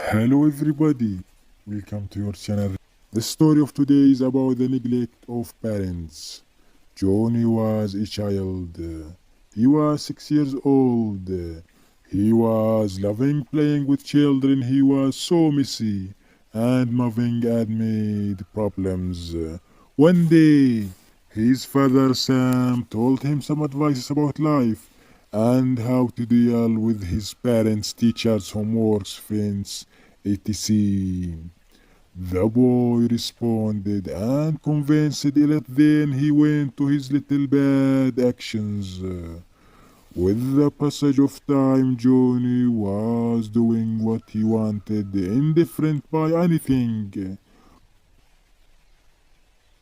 Hello everybody, welcome to your channel. The story of today is about the neglect of parents. Johnny was a child. He was 6 years old. He was loving playing with children. He was so messy and moving and made problems. One day, his father Sam told him some advice about life and how to deal with his parents, teachers, homeworks, friends, etc. The boy responded and convinced it. Then he went to his little bad actions. With the passage of time, Johnny was doing what he wanted, indifferent by anything.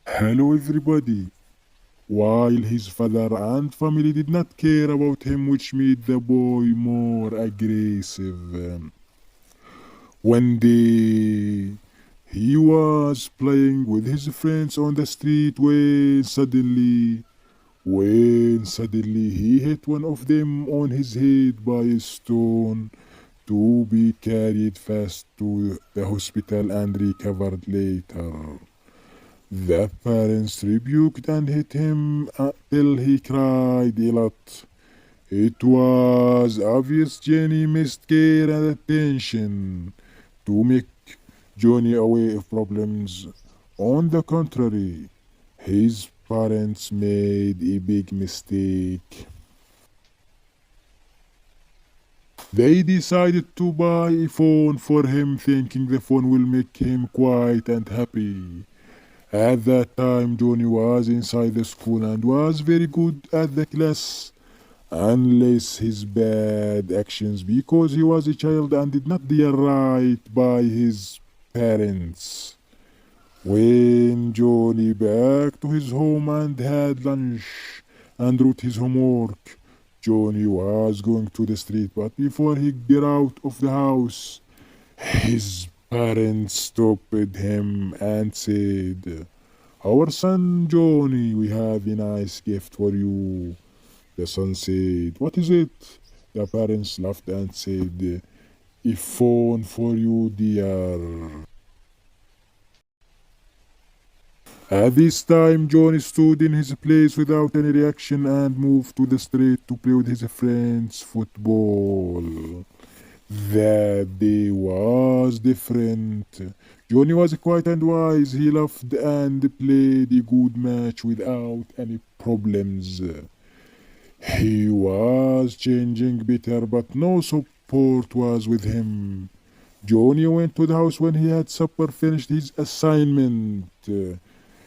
Hello, everybody. While his father and family did not care about him, which made the boy more aggressive. One day, he was playing with his friends on the street when suddenly he hit one of them on his head by a stone to be carried fast to the hospital and recovered later. The parents rebuked and hit him till he cried a lot. It was obvious Jenny missed care and attention to make Johnny aware of problems. On the contrary, his parents made a big mistake. They decided to buy a phone for him, thinking the phone will make him quiet and happy. At that time, Johnny was inside the school and was very good at the class, unless his bad actions because he was a child and did not do right by his parents. When Johnny back to his home and had lunch and wrote his homework, Johnny was going to the street, but before he get out of the house, his parents stopped him and said, "Our son Johnny, we have a nice gift for you." The son said, "What is it?" The parents laughed and said, "A phone for you, dear." At this time, Johnny stood in his place without any reaction and moved to the street to play with his friends football. That day was different. Johnny was quiet and wise. He laughed and played a good match without any problems. He was changing better, but no support was with him. Johnny went to the house when he had supper, finished his assignment.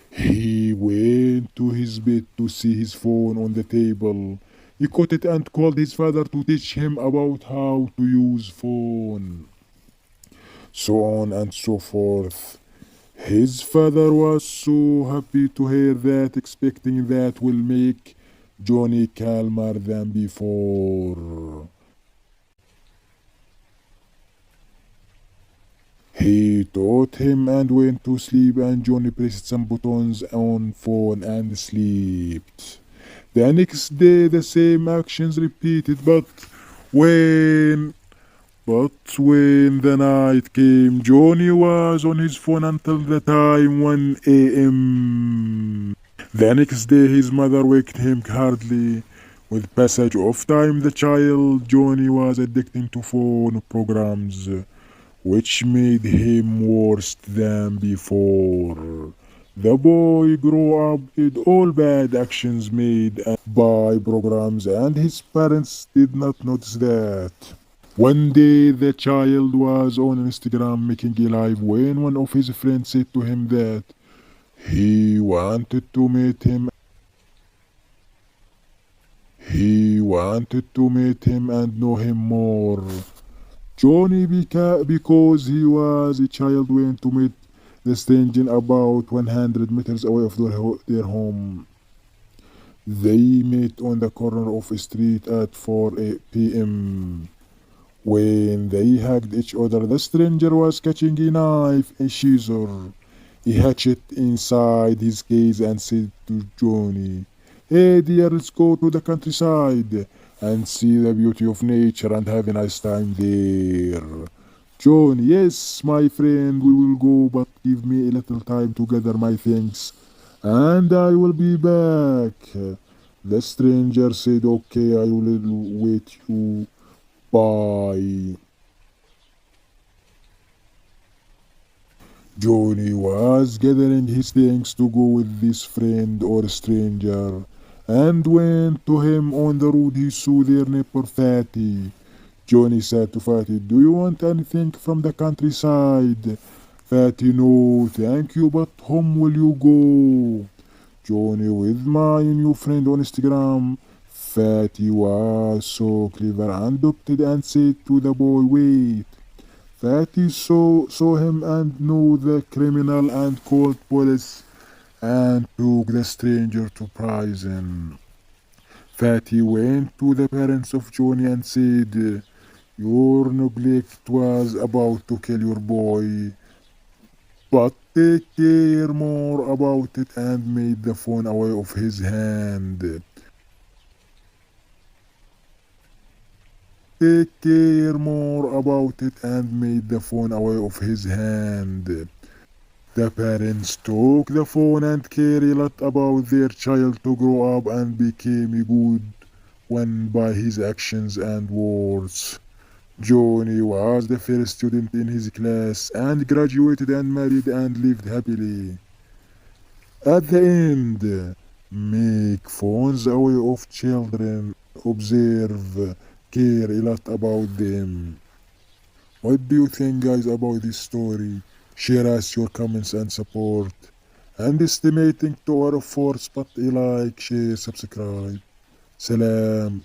He went to his bed to see his phone on the table. He caught it and called his father to teach him about how to use phone. So on and so forth. His father was so happy to hear that, expecting that will make Johnny calmer than before. He taught him and went to sleep, and Johnny pressed some buttons on phone and slept. The next day the same actions repeated, when when the night came, Johnny was on his phone until the time 1 a.m. The next day his mother waked him hardly. With passage of time, the child Johnny was addicted to phone programs, which made him worse than before. The boy grew up with all bad actions made by programs, and his parents did not notice that. One day the child was on Instagram making a live when one of his friends said to him that he wanted to meet him. He wanted to meet him and know him more. Johnny, because he was a child, went to meet the stranger about 100 meters away of their home. They met on the corner of a street at 4 p.m. When they hugged each other, the stranger was catching a knife, a scissor, a hatchet inside his case and said to Johnny, "Hey dear, let's go to the countryside and see the beauty of nature and have a nice time there." John, yes, my friend, we will go, but give me a little time to gather my things, and I will be back. The stranger said, okay, I will wait you. Bye. Johnny was gathering his things to go with this friend or stranger, and went to him on the road. He saw their neighbor Fatty. Johnny said to Fatty, do you want anything from the countryside? Fatty, no, thank you, but whom will you go? Johnny, with my new friend on Instagram. Fatty was so clever and adopted and said to the boy, wait. Fatty saw him and knew the criminal and called police and took the stranger to prison. Fatty went to the parents of Johnny and said, your neglect was about to kill your boy, but take care more about it, and made the phone away of his hand. Take care more about it, and made the phone away of his hand. The parents took the phone and cared a lot about their child to grow up and became a good one by his actions and words. Johnny was the first student in his class and graduated and married and lived happily. At the end, make phones away of children, observe, care a lot about them. What do you think, guys, about this story? Share us your comments and support. And estimating to our efforts, but a like, share, subscribe. Salam.